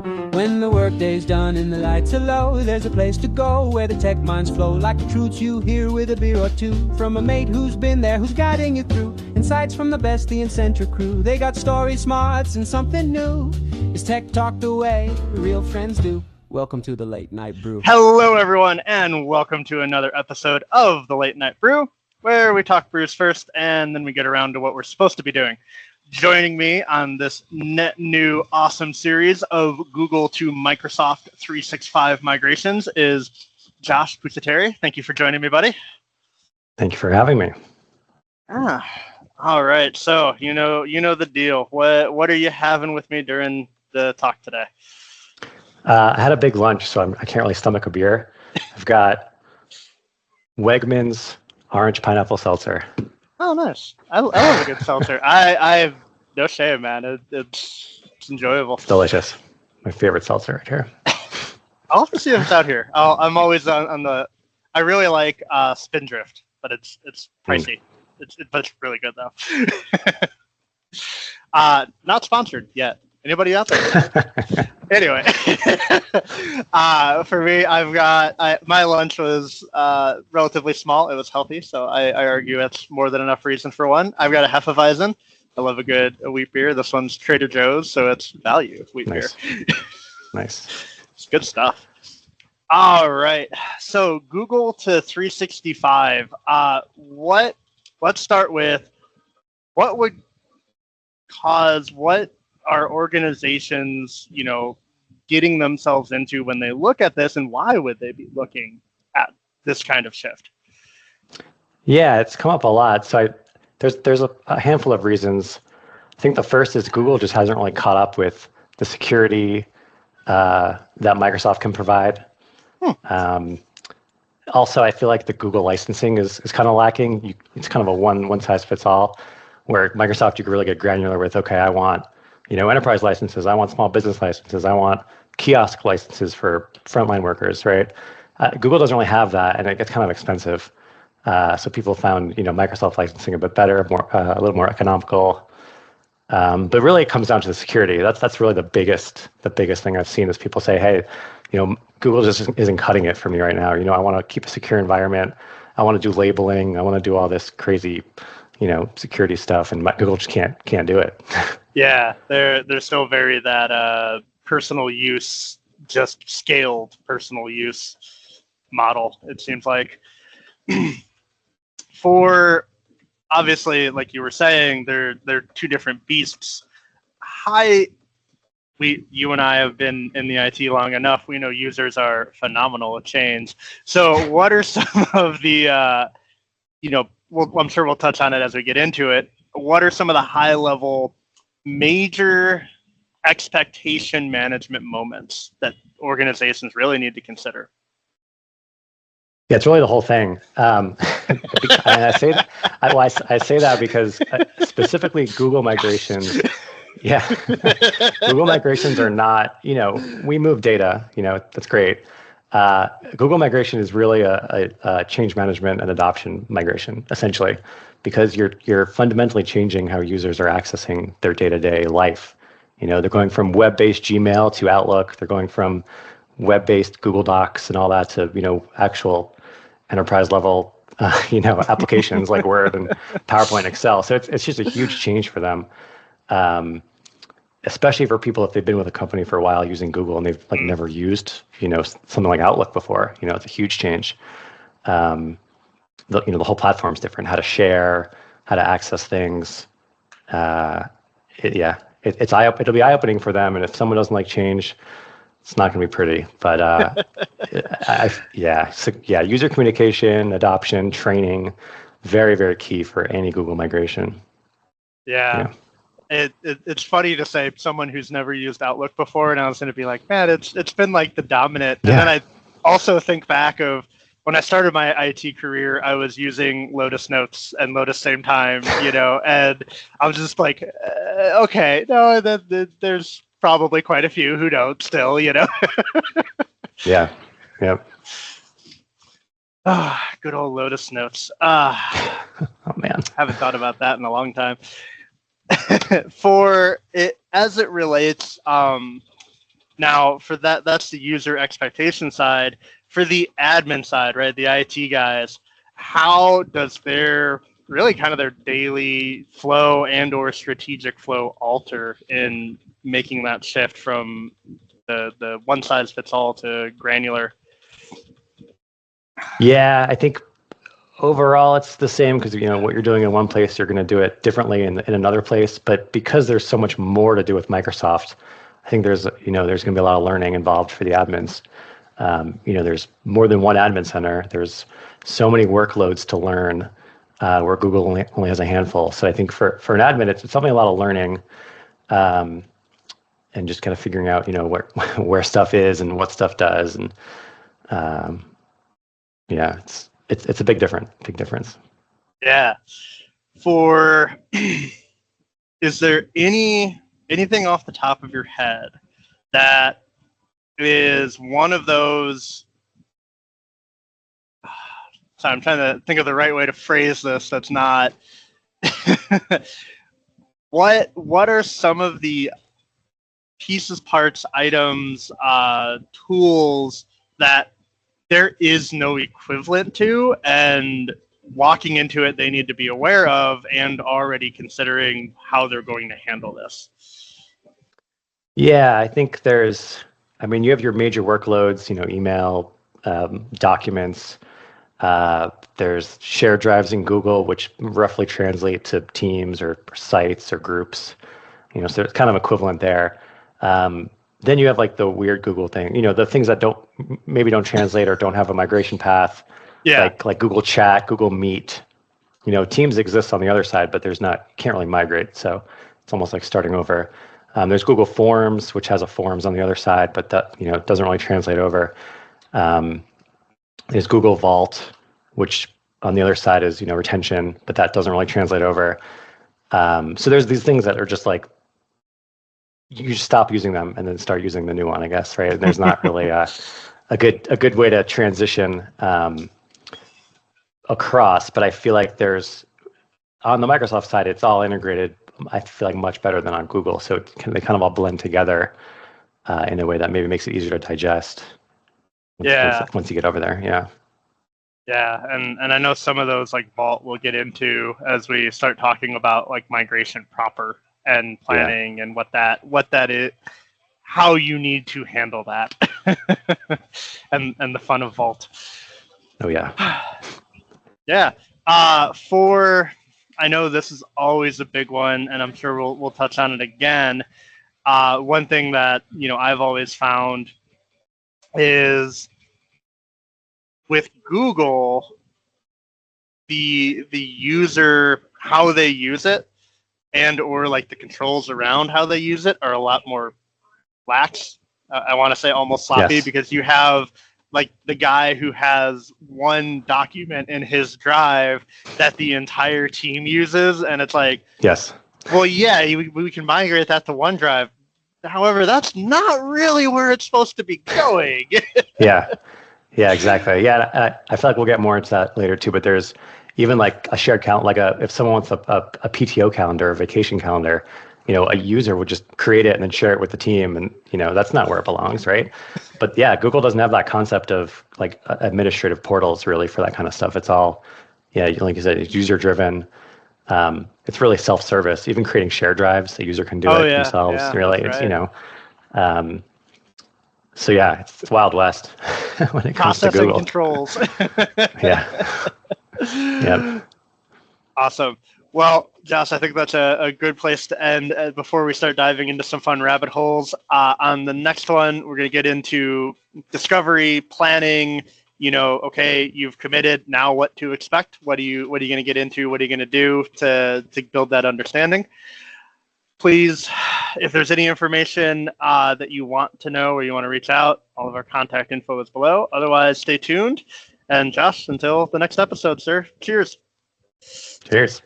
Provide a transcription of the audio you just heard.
When the workday's done and the lights are low, there's a place to go where the tech minds flow like the truths you hear with a beer or two from a mate who's been there, who's guiding you through insights from the best, the Incentric crew. They got stories, smarts, and something new. Is tech talk the way real friends do? Welcome to the Late Night Brew. Hello, everyone, and welcome to another episode of the Late Night Brew, where we talk brews first, and then we get around to what we're supposed to be doing. Joining me on this net new awesome series of Google to Microsoft 365 migrations is Josh Pusateri. Thank you for joining me, buddy. Thank you for having me. All right. So you know the deal. What are you having with me during the talk today? I had a big lunch, so I can't really stomach a beer. I've got Wegmans orange pineapple seltzer. Oh, nice. I love a good seltzer. I have no shame, man. It's enjoyable. It's delicious. My favorite seltzer right here. I'll have to see if it's out here. I'm always on the. I really like Spindrift, but it's pricey. But it's really good though. Not sponsored yet. Anybody out there? Anyway, for me, I've got my lunch was relatively small. It was healthy, so I argue that's more than enough reason for one. I've got a Hefeweizen. I love a wheat beer. This one's Trader Joe's, so it's value wheat beer. Nice. It's good stuff. All right. So Google to 365. Let's start with what would cause what are organizations, getting themselves into when they look at this, and why would they be looking at this kind of shift? Yeah, it's come up a lot. So there's a handful of reasons. I think the first is Google just hasn't really caught up with the security that Microsoft can provide. Also, I feel like the Google licensing is kind of lacking. It's kind of a one size fits all, where Microsoft you can really get granular with. Okay, I want enterprise licenses. I want small business licenses. I want kiosk licenses for frontline workers. Right? Google doesn't really have that, and it gets kind of expensive. So people found Microsoft licensing a bit better, a little more economical. But really, it comes down to the security. That's really the biggest thing I've seen is people say, hey, Google just isn't cutting it for me right now. I want to keep a secure environment. I want to do labeling. I want to do all this crazy, security stuff, and Google just can't do it. Yeah, they're still very that personal use, just scaled personal use model. It seems like. For obviously, like you were saying, they're two different beasts. You and I have been in the IT long enough. We know users are phenomenal at change. So, what are some of the, I'm sure we'll touch on it as we get into it. What are some of the high-level major expectation management moments that organizations really need to consider? Yeah, it's really the whole thing. And I say that because specifically Google migrations. Yeah, Google migrations are not. We move data. That's great. Google migration is really a change management and adoption migration, essentially, because you're fundamentally changing how users are accessing their day-to-day life. They're going from web-based Gmail to Outlook. They're going from web-based Google Docs and all that to actual enterprise level applications like Word and PowerPoint, Excel. So it's just a huge change for them, especially for people if they've been with a company for a while using Google and they've never used something like Outlook before. It's a huge change. The whole platform's different. How to share, how to access things. It'll be eye-opening for them, and if someone doesn't like change, it's not going to be pretty, but user communication, adoption, training, very, very key for any Google migration. Yeah. It's funny to say someone who's never used Outlook before, and I was going to be like, man, it's been like the dominant. And then I also think back of when I started my IT career, I was using Lotus Notes and Lotus Same Time, and I was just like, okay, no, there's probably quite a few who don't still, Yeah. Yep. Good old Lotus Notes. Oh man, haven't thought about that in a long time. For it, as it relates, Now, for that's the user expectation side. For the admin side, right, the IT guys, how does their really kind of their daily flow and or strategic flow alter in making that shift from the one size fits all to granular? Yeah, I think overall it's the same because what you're doing in one place, you're going to do it differently in another place. But because there's so much more to do with Microsoft, I think there's going to be a lot of learning involved for the admins. There's more than one admin center. There's so many workloads to learn where Google only has a handful. So I think for an admin, it's something a lot of learning and just kind of figuring out, where stuff is and what stuff does. And it's a big difference. Yeah. Is there anything off the top of your head that is one of those? Sorry, I'm trying to think of the right way to phrase this. That's not. What are some of the pieces, parts, items, tools that there is no equivalent to, and walking into it, they need to be aware of and already considering how they're going to handle this? Yeah, I think you have your major workloads, email, documents. There's shared drives in Google, which roughly translate to teams or sites or groups. So it's kind of equivalent there. Then you have like the weird Google thing, the things that don't translate or don't have a migration path. Yeah. Like Google Chat, Google Meet. Teams exists on the other side, but can't really migrate. So it's almost like starting over. There's Google Forms, which has a forms on the other side, but that doesn't really translate over. There's Google Vault, which on the other side is retention, but that doesn't really translate over. So there's these things that are just like you just stop using them and then start using the new one, I guess, right? And there's not really a good way to transition across. But I feel like there's on the Microsoft side, it's all integrated. I feel like much better than on Google. So they kind of all blend together in a way that maybe makes it easier to digest. Once you get over there, yeah. Yeah, and I know some of those like Vault we'll get into as we start talking about like migration proper and planning and what that is, how you need to handle that, and the fun of Vault. Oh yeah. Yeah. I know this is always a big one, and I'm sure we'll touch on it again. One thing that I've always found is with Google, the user, how they use it, and or like the controls around how they use it are a lot more lax. I want to say almost sloppy, because you have like the guy who has one document in his drive that the entire team uses, and it's like, well, yeah, we can migrate that to OneDrive. However, that's not really where it's supposed to be going. Yeah, exactly. Yeah, I feel like we'll get more into that later too. But there's even like a shared calendar, like if someone wants a PTO calendar or vacation calendar, a user would just create it and then share it with the team, and that's not where it belongs, right? But yeah, Google doesn't have that concept of like administrative portals really for that kind of stuff. It's all, like you said, it's user driven. It's really self-service. Even creating shared drives, the user can do it themselves. Yeah, really, it's right. So yeah, it's Wild West when it comes to Google. Controls. Yeah. Yep. Awesome. Well, Josh, I think that's a good place to end before we start diving into some fun rabbit holes. On the next one, we're going to get into discovery, planning. Okay, you've committed. Now, what to expect? What are you going to get into? What are you going to do to build that understanding? Please, if there's any information that you want to know or you want to reach out, all of our contact info is below. Otherwise, stay tuned. And Josh, until the next episode, sir. Cheers. Cheers.